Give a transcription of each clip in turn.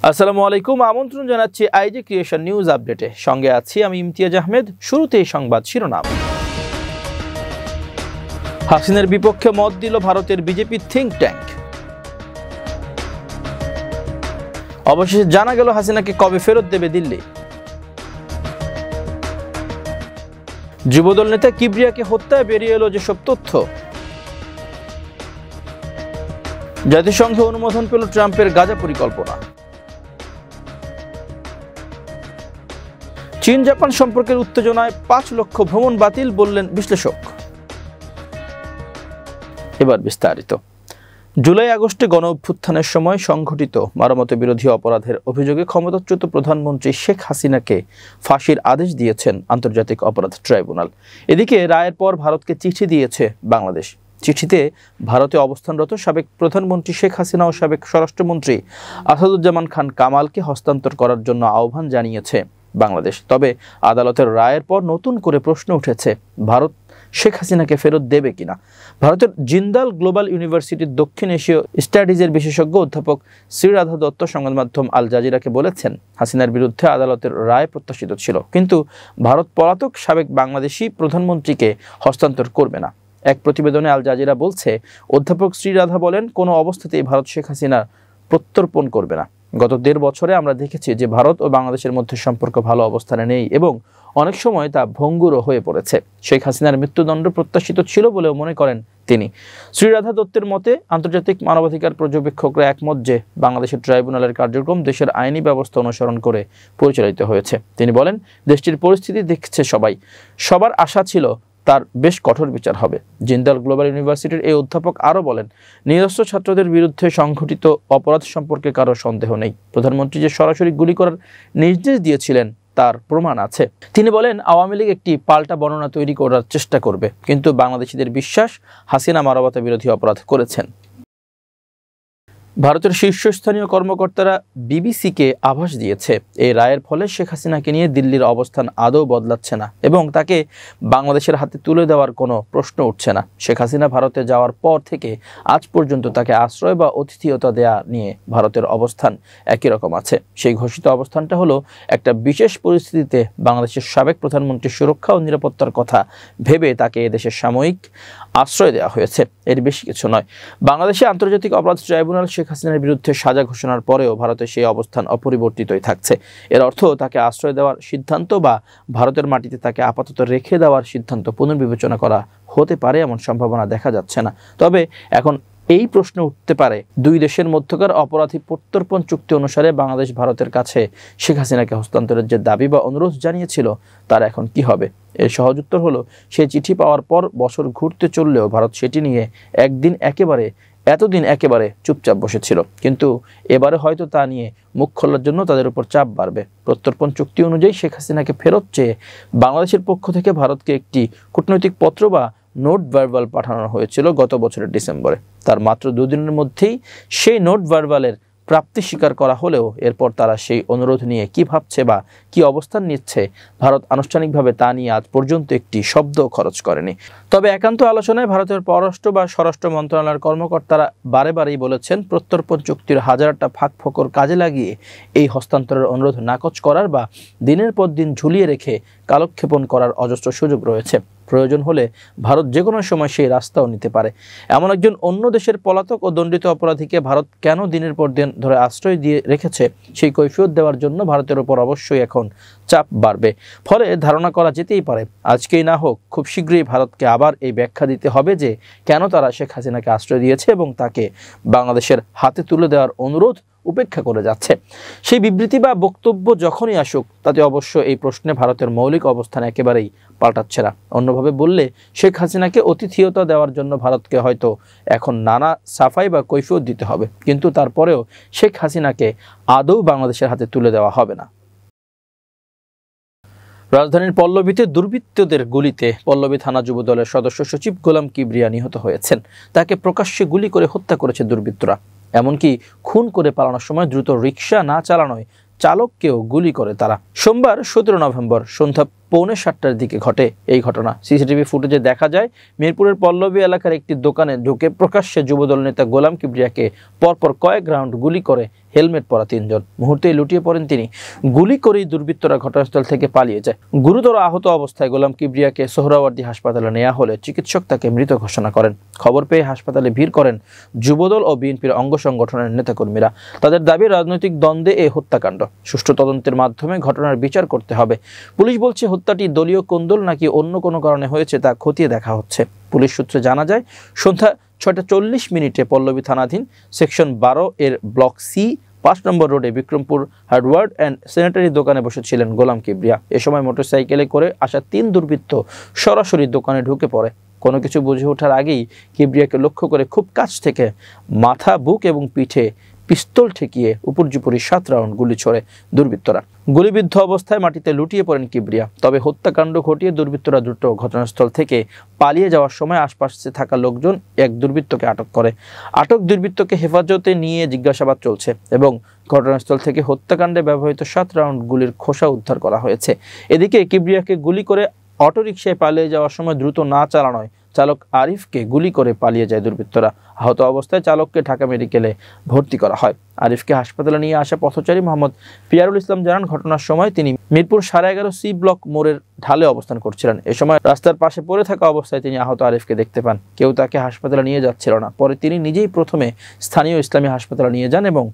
আসসালামু আলাইকুম, আমন্ত্রণ জানাচ্ছি আইজি ক্রিয়েশন নিউজ আপডেটে। সঙ্গে আছি আমি ইমতিয়াজ আহমেদ। শুরুতেই সংবাদ শিরোনাম। হাসিনার বিপক্ষে মত দিল ভারতের বিজেপি থিঙ্ক ট্যাঙ্ক। অবশেষে জানা গেল হাসিনাকে কবে ফেরত দেবে দিল্লি। যুবদল নেতা কিবরিয়াকে হত্যায় বেরিয়ে এলো যেসব তথ্য। জাতিসংঘে অনুমোদন পেল ট্রাম্পের গাজা পরিকল্পনা। চীন জাপান সম্পর্কের উত্তেজনায় 5 লক্ষ ভ্রমণ বাতিল বললেন বিশ্লেষক। এবার বিস্তারিত। জুলাই আগস্টে গণ অভ্যুত্থানের সময় সংঘটিত মানবতা বিরোধী অপরাধের অভিযোগে ক্ষমতাচ্যুত প্রধানমন্ত্রী শেখ হাসিনাকে ফাঁসির আদেশ দিয়েছেন আন্তর্জাতিক অপরাধ ট্রাইব্যুনাল। এদিকে রায়ের পর ভারতকে চিঠি দিয়েছে বাংলাদেশ। চিঠিতে ভারতে অবস্থানরত সাবেক প্রধানমন্ত্রী শেখ হাসিনা ও সাবেক স্বরাষ্ট্রমন্ত্রী আসাদুজ্জামান খান কামালকে হস্তান্তর করার জন্য আহ্বান জানিয়েছে বাংলাদেশ। তবে আদালতের রায়ের পর নতুন করে প্রশ্ন উঠেছে, ভারত শেখ হাসিনাকে ফেরত দেবে কিনা। ভারতের জিন্দাল গ্লোবাল ইউনিভার্সিটির দক্ষিণ এশীয় স্টাডিজের বিশেষজ্ঞ অধ্যাপক শ্রীরাধা দত্ত সংবাদ মাধ্যম আল জাজিরাকে বলেছেন, হাসিনার বিরুদ্ধে আদালতের রায় প্রত্যাশিত ছিল, কিন্তু ভারত পলাতক সাবেক বাংলাদেশি প্রধানমন্ত্রীকে হস্তান্তর করবে না। এক প্রতিবেদনে আল জাজিরা বলছে, অধ্যাপক শ্রীরাধা বলেন, কোনো অবস্থাতেই ভারত শেখ হাসিনা প্রত্যর্পণ করবে না। গত 1.5 বছরে আমরা দেখেছি যে ভারত ও বাংলাদেশের মধ্যে সম্পর্ক ভালো অবস্থানে নেই এবং অনেক সময় তা ভঙ্গুরও হয়ে পড়েছে। শেখ হাসিনার মৃত্যুদণ্ড প্রত্যাশিত ছিল বলেও মনে করেন তিনি। শ্রীরাধা দত্তের মতে, আন্তর্জাতিক মানবাধিকার পর্যবেক্ষকরা একমত যে বাংলাদেশের ট্রাইব্যুনালের কার্যক্রম দেশের আইনি ব্যবস্থা অনুসরণ করে পরিচালিত হয়েছে। তিনি বলেন, দেশটির পরিস্থিতি দেখছে সবাই, সবার আশা ছিল তার বেশ কঠোর বিচার হবে। জিন্দাল গ্লোবাল ইউনিভার্সিটির এই অধ্যাপক আরও বলেন, নিরস্ত্র ছাত্রদের বিরুদ্ধে সংঘটিত অপরাধ সম্পর্কে কারো সন্দেহ নেই। প্রধানমন্ত্রী যে সরাসরি গুলি করার নির্দেশ দিয়েছিলেন তার প্রমাণ আছে। তিনি বলেন, আওয়ামী লীগ একটি পাল্টা বর্ণনা তৈরি করার চেষ্টা করবে, কিন্তু বাংলাদেশিদের বিশ্বাস হাসিনা মানবতা বিরোধী অপরাধ করেছেন। ভারতের শীর্ষস্থানীয় কর্মকর্তারা বিবিসিকে আভাস দিয়েছে, এই রায়ের ফলে শেখ হাসিনাকে নিয়ে দিল্লির অবস্থান আদৌ বদলাচ্ছে না এবং তাকে বাংলাদেশের হাতে তুলে দেওয়ার কোনো প্রশ্ন উঠছে না। শেখ হাসিনা ভারতে যাওয়ার পর থেকে আজ পর্যন্ত তাকে আশ্রয় বা অতিথিয়তা দেয়া নিয়ে ভারতের অবস্থান একই রকম আছে। সেই ঘোষিত অবস্থানটা হলো একটা বিশেষ পরিস্থিতিতে বাংলাদেশের সাবেক প্রধানমন্ত্রীর সুরক্ষা ও নিরাপত্তার কথা ভেবে তাকে এদেশের সাময়িক আশ্রয় দেওয়া হয়েছে, এর বেশি কিছু নয়। বাংলাদেশে আন্তর্জাতিক অপরাধ ট্রাইব্যুনাল শেখ হাসিনার বিরুদ্ধে সাজা ঘোষণার পরেও ভারতের সেই অবস্থান অপরিবর্তিতই থাকছে। এর অর্থ তাকে আশ্রয় দেওয়ার সিদ্ধান্ত বা ভারতের মাটিতে তাকে আপাতত রেখে দেওয়ার সিদ্ধান্ত পুনর্বিবেচনা করা হতে পারে এমন সম্ভাবনা দেখা যাচ্ছে না। তবে এখন এই প্রশ্ন উঠতে পারে, দুই দেশের মধ্যকার অপরাধী প্রত্যর্পণ চুক্তি অনুসারে বাংলাদেশ ভারতের কাছে শেখ হাসিনাকে হস্তান্তরের যে দাবি বা অনুরোধ জানিয়েছিল তার এখন কি হবে। এর সহজ উত্তর হলো, সেই চিঠি পাওয়ার পর বছর ঘুরতে চললেও ভারত সেটি নিয়ে এতদিন একেবারে চুপচাপ বসেছিল, কিন্তু এবারে হয়তো তা নিয়ে মুখ খোলার জন্য তাদের উপর চাপ বাড়বে। প্রত্যর্পণ চুক্তি অনুযায়ী শেখ হাসিনাকে ফেরত চেয়ে বাংলাদেশের পক্ষ থেকে ভারতকে একটি কূটনৈতিক পত্র বা নোট ভার্বাল পাঠানো হয়েছিল গত বছরের ডিসেম্বরে। তার মাত্র 2 দিনের মধ্যেই সেই নোট ভার্বালের প্রাপ্তি স্বীকার করা হলেও এরপর তারা সেই অনুরোধ নিয়ে কি ভাবছে বা কি অবস্থান নিচ্ছে ভারত আনুষ্ঠানিকভাবে তা নিয়ে আজ পর্যন্ত একটি শব্দ খরচ করেনি। তবে একান্ত আলোচনায় ভারতের পররাষ্ট্র বা স্বরাষ্ট্র মন্ত্রণালয়ের কর্মকর্তারা বারেই বলেছেন, প্রত্যর্পণ চুক্তির হাজারটা ফাঁক-ফোকর কাজে লাগিয়ে এই হস্তান্তরের অনুরোধ নাকচ করার বা দিনের পর দিন ঝুলিয়ে রেখে কালক্ষেপণ করার অজস্র সুযোগ রয়েছে। প্রয়োজন হলে ভারত যে কোনো সময় সেই রাস্তাও নিতে পারে। এমন একজন অন্য দেশের পলাতক ও দণ্ডিত অপরাধীকে ভারত কেন দিনের পর দিন ধরে আশ্রয় দিয়ে রেখেছে, সেই কৈফিয়ত দেওয়ার জন্য ভারতের উপর অবশ্যই এখন চাপ বাড়বে। ফলে ধারণা করা যেতেই পারে, আজকেই না হোক খুব শীঘ্রই ভারতকে আবার এই ব্যাখ্যা দিতে হবে যে কেন তারা শেখ হাসিনাকে আশ্রয় দিয়েছে এবং তাকে বাংলাদেশের হাতে তুলে দেওয়ার অনুরোধ উপেক্ষা করে যাচ্ছে। সেই বিবৃতি বা বক্তব্য যখনই আসুক, তাতে অবশ্য এই প্রশ্নে ভারতের মৌলিক অবস্থান একেবারেই পাল্টাচ্ছে না। অন্যভাবে বললে, শেখ হাসিনাকে অতিথিয়তা দেওয়ার জন্য ভারতকে হয়তো এখন নানা সাফাই বা কৈফিয়ত দিতে হবে, কিন্তু তারপরেও শেখ হাসিনাকে আদৌ বাংলাদেশের হাতে তুলে দেওয়া হবে না। রাজধানীর পল্লবীতে দুর্বৃত্তদের গুলিতে পল্লবী থানা যুবদলের সদস্য সচিব গোলাম কিবরিয়া নিহত হয়েছেন। তাকে প্রকাশ্যে গুলি করে হত্যা করেছে দুর্বৃত্তরা। এমনকি খুন করে পালানোর সময় দ্রুত রিকশা না চালানোয় চালককেও গুলি করে তারা। সোমবার 17 নভেম্বর সন্ধ্যা 6:45 দিকে ঘটে এই ঘটনা। সিসিটিভি ফুটেজে দেখা যায় মিরপুরের পল্লবী এলাকার একটি দোকানে ঢুকে প্রকাশ্যে যুবদল নেতা গোলাম কিবরিয়াকে পরপর কয়েক রাউন্ড গুলি করে হেলমেট পরা 3 জন। মুহূর্তেই লুটিয়ে পড়েন তিনি। গুলি করেই দুর্বৃত্তরা ঘটনাস্থল থেকে পালিয়ে যায়। গুরুতর আহত অবস্থায় গোলাম কিবরিয়াকে সোহরাওয়ার্দী হাসপাতালে নেওয়া হলে চিকিৎসক তাকে মৃত ঘোষণা করেন। খবর পেয়ে হাসপাতালে ভিড় করেন যুবদল ও বিএনপির অঙ্গ সংগঠনের নেতাকর্মীরা। তাদের দাবি রাজনৈতিক দ্বন্দ্বে এই হত্যাকাণ্ড। সুষ্ঠু তদন্তের মাধ্যমে ঘটনার বিচার করতে হবে। পুলিশ বলছে হত্যাটি দলীয় কোন্দল নাকি অন্য কোনো কারণে হয়েছে তা খতিয়ে দেখা হচ্ছে। পুলিশ সূত্রে জানা যায় সন্ধ্যা 6:40 পল্লবী থানাধীন সেকশন 12 এর ব্লক সি 5 নম্বর রোডে বিক্রমপুর হার্ডওয়ার্ড অ্যান্ড স্যানিটারি দোকানে বসেছিলেন গোলাম কিবরিয়া। এ সময় মোটরসাইকেলে করে আসা 3 দুর্বৃত্ত সরাসরি দোকানে ঢুকে পড়ে। কোনো কিছু বুঝে ওঠার আগেই কিবরিয়াকে লক্ষ্য করে খুব কাছ থেকে মাথা, বুক এবং পিঠে পিস্তল ঠেকিয়ে উপর্যুপরি 7 রাউন্ড গুলি ছোড়ে দুর্বৃত্তরা। গুলিবিদ্ধ অবস্থায় মাটিতে লুটিয়ে পড়েন কিবরিয়া। তবে হত্যাকাণ্ড ঘটিয়ে দুর্বৃত্তরা দ্রুত ঘটনাস্থল থেকে পালিয়ে যাওয়ার সময় আশপাশে থাকা লোকজন এক দুর্বৃত্তকে আটক করে। আটক দুর্বৃত্তকে হেফাজতে নিয়ে জিজ্ঞাসাবাদ চলছে এবং ঘটনাস্থল থেকে হত্যাকাণ্ডে ব্যবহৃত 7 রাউন্ড গুলির খোসা উদ্ধার করা হয়েছে। এদিকে কিবরিয়াকে গুলি করে অটোরিকশায় পালিয়ে যাওয়ার সময় দ্রুত না চালানোয় চালক আরিফকে গুলি করে পালিয়ে যায় দুর্বৃত্তরা। আহত অবস্থায় চালককে ঢাকা মেডিকেলে ভর্তি করা হয়। আরিফকে হাসপাতালে নিয়ে আসা পথচারী মোহাম্মদ পিয়ারুল ইসলাম জানান ঘটনার সময় তিনি মিরপুর 11.5 সি ব্লক মোড়ের ঢালে অবস্থান করছিলেন। এ সময় রাস্তার পাশে পড়ে থাকা অবস্থায় তিনি আহত আরিফকে দেখতে পান। কেউ তাকে হাসপাতালে নিয়ে যাচ্ছিল না। পরে তিনি নিজেই প্রথমে স্থানীয় ইসলামী হাসপাতালে নিয়ে যান এবং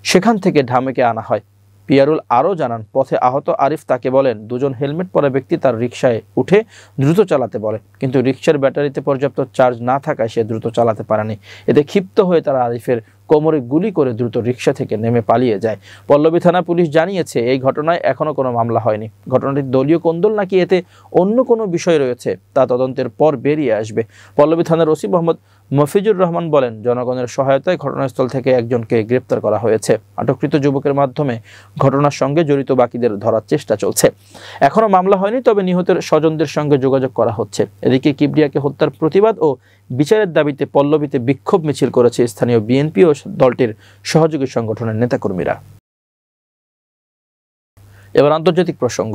সেখান থেকে ঢামেকে আনা হয়। পিয়ারুল আরও জানান পথে আহত আরিফ তাকে বলেন 2 জন হেলমেট পরা ব্যক্তি তার রিকশায় উঠে দ্রুত চালাতে বলে, কিন্তু রিকশার ব্যাটারিতে পর্যাপ্ত চার্জ না থাকায় সে দ্রুত চালাতে পারেনি। এতে ক্ষিপ্ত হয়ে তারা আরিফের কোমরে গুলি করে দ্রুত রিকশা থেকে নেমে পালিয়ে যায়। পল্লবী থানা পুলিশ জানিয়েছে এই ঘটনায় এখনো কোনো মামলা হয়নি। ঘটনাটি দলীয় কোন্দল নাকি এতে অন্য কোনো বিষয় রয়েছে তা তদন্তের পর বেরিয়ে আসবে। পল্লবী থানার ওসি মোহাম্মদ মফিজুর রহমান বলেন জনগণের সহায়তায় ঘটনাস্থল থেকে একজনকে গ্রেপ্তার করা হয়েছে। আটককৃত যুবকের মাধ্যমে ঘটনার সঙ্গে জড়িত বাকিদের ধরার চেষ্টা চলছে। এখনো মামলা হয়নি, তবে নিহতের স্বজনদের সঙ্গে যোগাযোগ করা হচ্ছে। এদিকে কিবরিয়াকে হত্যার প্রতিবাদ ও বিচারের দাবিতে পল্লবীতে বিক্ষোভ মিছিল করেছে স্থানীয় বিএনপি ও দলটির সহযোগী সংগঠনের নেতাকর্মীরা। এবার আন্তর্জাতিক প্রসঙ্গ।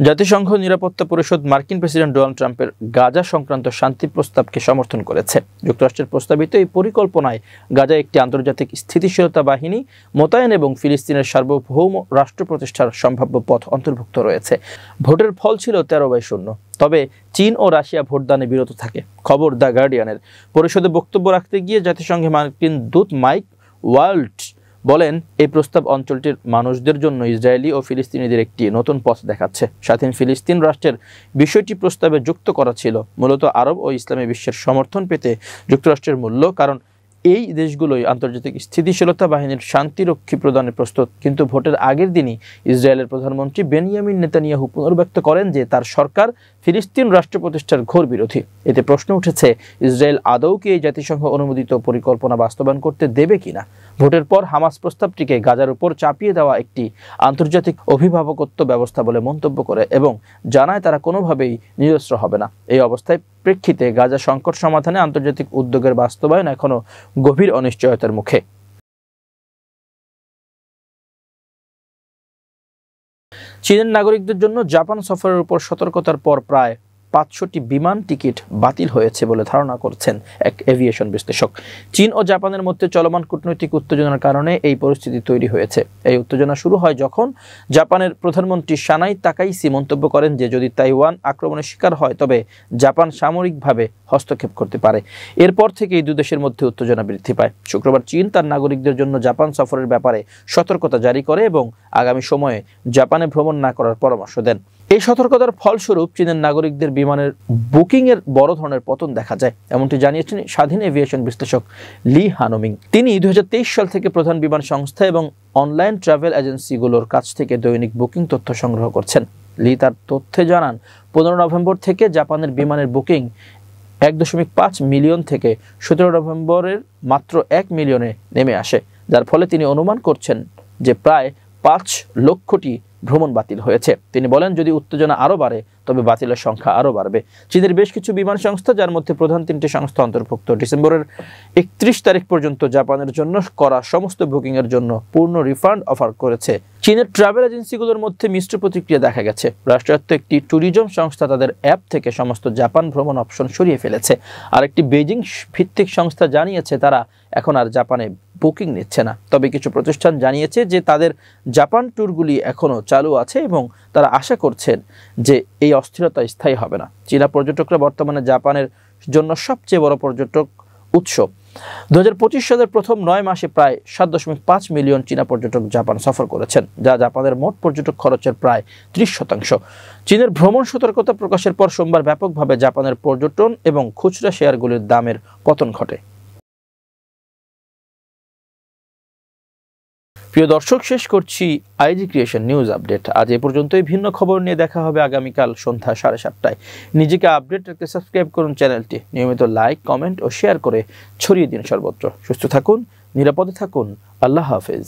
জাতিসংঘ নিরাপত্তা পরিষদ মার্কিন প্রেসিডেন্ট ডোনাল্ড ট্রাম্পের গাজা সংক্রান্ত শান্তি প্রস্তাবকে সমর্থন করেছে। যুক্তরাষ্ট্রের প্রস্তাবিত এই পরিকল্পনায় গাজায় একটি আন্তর্জাতিক স্থিতিশীলতা বাহিনী মোতায়েন এবং ফিলিস্তিনের সার্বভৌম রাষ্ট্র প্রতিষ্ঠার সম্ভাব্য পথ অন্তর্ভুক্ত রয়েছে। ভোটের ফল ছিল 13/0। তবে চীন ও রাশিয়া ভোটদানে বিরত থাকে। খবর দ্য গার্ডিয়ানের। পরিষদে বক্তব্য রাখতে গিয়ে জাতিসংঘে মার্কিন দূত মাইক ওয়ালটজ বলেন এই প্রস্তাব অঞ্চলটির মানুষদের জন্য ইসরায়েলি ও ফিলিস্তিনিদের একটি নতুন পথ দেখাচ্ছে। স্বাধীন ফিলিস্তিন রাষ্ট্রের বিষয়টি প্রস্তাবে যুক্ত করা ছিল মূলত আরব ও ইসলামী বিশ্বের সমর্থন পেতে যুক্তরাষ্ট্রের মূল্য, কারণ এই দেশগুলোই আন্তর্জাতিক স্থিতিশীলতা বাহিনীর শান্তিরক্ষী প্রদানে প্রস্তুত। কিন্তু ভোটের আগের দিনই ইসরায়েলের প্রধানমন্ত্রী বেনিয়ামিন নেতানিয়াহু পুনর্ব্যক্ত করেন যে তার সরকার ফিলিস্তিন রাষ্ট্র প্রতিষ্ঠার ঘোর বিরোধী। এতে প্রশ্ন উঠেছে ইসরায়েল আদৌ কি এই জাতিসংঘ অনুমোদিত পরিকল্পনা বাস্তবায়ন করতে দেবে কিনা। ভোটের পর হামাস প্রস্তাবটিকে গাজার উপর চাপিয়ে দেওয়া একটি আন্তর্জাতিক অভিভাবকত্ব ব্যবস্থা বলে মন্তব্য করে এবং জানায় তারা কোনোভাবেই নিরস্ত্র হবে না। এই অবস্থায় প্রেক্ষিতে গাজা সংকট সমাধানে আন্তর্জাতিক উদ্যোগের বাস্তবায়ন এখনো গভীর অনিশ্চয়তার মুখে। চীনের নাগরিকদের জন্য জাপান সফরের উপর সতর্কতার পর প্রায় 500টি বিমান টিকিট বাতিল হয়েছে বলে ধারণা করছেন এক এভিয়েশন বিশ্লেষক। চীন ও জাপানের মধ্যে চলমান কূটনৈতিক উত্তেজনার কারণে এই পরিস্থিতি তৈরি হয়েছে। এই উত্তেজনা শুরু হয় যখন জাপানের প্রধানমন্ত্রী সানাই তাকাইসি মন্তব্য করেন যে যদি তাইওয়ান আক্রমণের শিকার হয় তবে জাপান সামরিকভাবে হস্তক্ষেপ করতে পারে। এরপর থেকে এই দুই দেশের মধ্যে উত্তেজনা বৃদ্ধি পায়। শুক্রবার চীন তার নাগরিকদের জন্য জাপান সফরের ব্যাপারে সতর্কতা জারি করে এবং আগামী সময়ে জাপানে ভ্রমণ না করার পরামর্শ দেন। এই সতর্কতার ফলস্বরূপ চীনের নাগরিকদের বিমানের বুকিংয়ের বড় ধরনের পতন দেখা যায়, এমনটি জানিয়েছেন স্বাধীন এভিয়েশন বিশ্লেষক লি হানুমিং। তিনি 2023 সাল থেকে প্রধান বিমান সংস্থা এবং অনলাইন ট্রাভেল এজেন্সিগুলোর কাছ থেকে দৈনিক বুকিং তথ্য সংগ্রহ করছেন। লি তার তথ্যে জানান 15 নভেম্বর থেকে জাপানের বিমানের বুকিং 1.5 মিলিয়ন থেকে 17 নভেম্বরের মাত্র 1 মিলিয়নে নেমে আসে, যার ফলে তিনি অনুমান করছেন যে প্রায় 5 লক্ষটি ভ্রমণ বাতিল হয়েছে। তিনি বলেন যদি উত্তেজনা আরও বাড়ে তবে বাতিলের সংখ্যা আরও বাড়বে। চীনের বেশ কিছু বিমান সংস্থা, যার মধ্যে প্রধান 3টি সংস্থা অন্তর্ভুক্ত, ডিসেম্বরের 31 তারিখ পর্যন্ত জাপানের জন্য করা সমস্ত বুকিংয়ের জন্য পূর্ণ রিফান্ড অফার করেছে। চীনের ট্রাভেল এজেন্সিগুলোর মধ্যে মিশ্র প্রতিক্রিয়া দেখা গেছে। রাষ্ট্রায়ত্ত একটি ট্যুরিজম সংস্থা তাদের অ্যাপ থেকে সমস্ত জাপান ভ্রমণ অপশন সরিয়ে ফেলেছে। আর একটি বেজিং ভিত্তিক সংস্থা জানিয়েছে তারা এখন আর জাপানে বুকিং নিচ্ছে না। তবে কিছু প্রতিষ্ঠান জানিয়েছে যে তাদের জাপান ট্যুরগুলি এখনও চালু আছে এবং তারা আশা করছেন যে এই অস্থিরতা স্থায়ী হবে না। চীনা পর্যটকরা বর্তমানে জাপানের জন্য সবচেয়ে বড় পর্যটক উৎস। 2025 সালের প্রথম 9 মাসে প্রায় 7.5 মিলিয়ন চীনা পর্যটক জাপান সফর করেছেন, যা জাপানের মোট পর্যটক খরচের প্রায় 30%। চীনের ভ্রমণ সতর্কতা প্রকাশের পর সোমবার ব্যাপকভাবে জাপানের পর্যটন এবং খুচরা শেয়ারগুলির দামের পতন ঘটে। প্রিয় দর্শক, শেষ করছি আইজি ক্রিয়েশন নিউজ আপডেট। আজ এ পর্যন্তই। ভিন্ন খবর নিয়ে দেখা হবে আগামীকাল সন্ধ্যা 7:30টায়। নিজেকে আপডেট রাখতে সাবস্ক্রাইব করুন চ্যানেলটি। নিয়মিত লাইক, কমেন্ট ও শেয়ার করে ছড়িয়ে দিন সর্বত্র। সুস্থ থাকুন, নিরাপদে থাকুন। আল্লাহ হাফেজ।